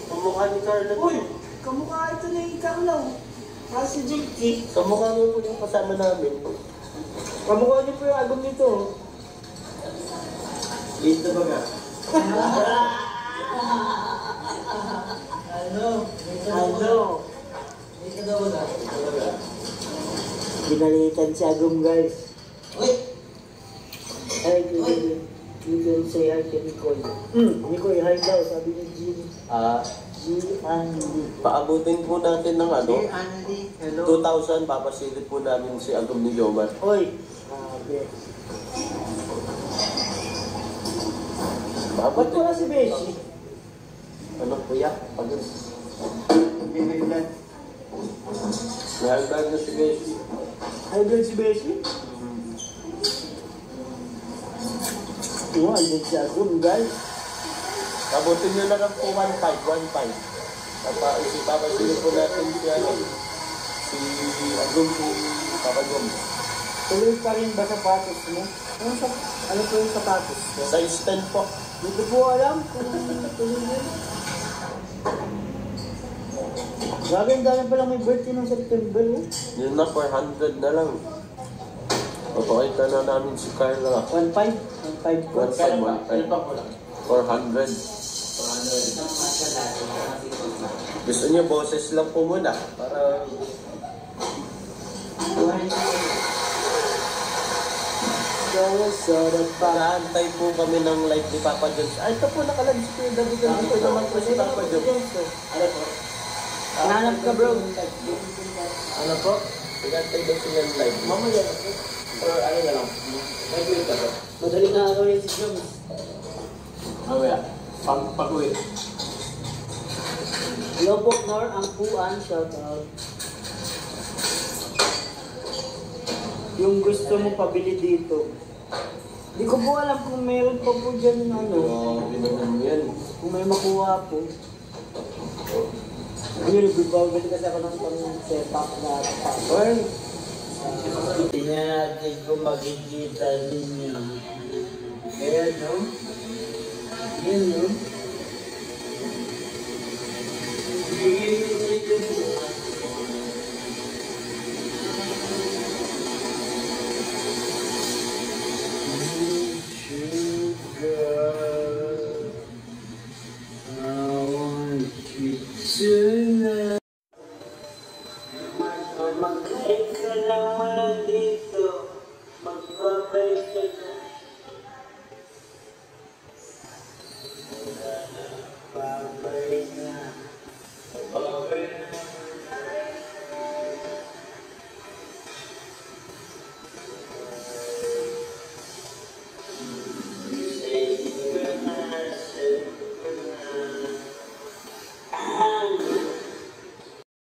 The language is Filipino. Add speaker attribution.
Speaker 1: Kamukha ni Carla.
Speaker 2: Uy! Kamukha ito ni Carla. Si JT.
Speaker 1: Kamukha niyo po yung kasama namin.
Speaker 2: Kamukha niyo po yung agom nito.
Speaker 1: Dito ba ka?
Speaker 2: Ano?
Speaker 1: Dito daw ba?
Speaker 2: Binalitan si Agom, guys.
Speaker 1: Uy!
Speaker 2: Ay, you can say hi to Nicole. Nicole, hi daw, sabi ni Jean. Andy.
Speaker 1: Paabutin po natin ng ano?
Speaker 2: Andy, hello.
Speaker 1: 2,000, papasilip po namin si Agom ni Jomar.
Speaker 2: Oy! Sabi. Ba't wala si Beshi?
Speaker 1: Ano po yan?
Speaker 2: Binilan.
Speaker 1: Nahagdag na si Beshi.
Speaker 2: Hi doon si Beshi? Andun si Agom, guys.
Speaker 1: Pabutin nyo na lang po 1,500. Papasilip po natin si Agom, si Papagom.
Speaker 2: Tuloy pa rin ba sapatos mo? Ano po yung sapatos?
Speaker 1: Size 10 po.
Speaker 2: Hindi ko po alam kung tuloy yun. Grabe, ang dami palang may birthday ng September.
Speaker 1: Yun na, 400 na lang. Papakita na namin si Carla.
Speaker 2: 1.5? 1.5 po.
Speaker 1: 1,500. 400. Gusto niyo boses lang po muna para nakaantay po kami ng live ni Papa Jones. Ay, ito po nakalag si Kuya David. Dito naman po si Papa Jones. Ano po?
Speaker 2: Hanap ka, bro.
Speaker 1: Ano po? Nag-antay daw sila ng live. Mamaya na po. Or ano na lang. Nag-wait ka po.
Speaker 2: Madaling na ako rin si Jones.
Speaker 1: Mamaya. Pag-uwi.
Speaker 2: Hello po, Nor. Ang puan. Shout out. Yung gusto mo pabili dito. Hindi ko po alam kung meron pa po dyan ano.
Speaker 1: Binagan mo yan.
Speaker 2: Kung may makuha po. Ayun, nagbibawal kasi ako ng pang-setup na password. Tingnan natin kung makikita ninyo. Ayan, no? Ayan, no?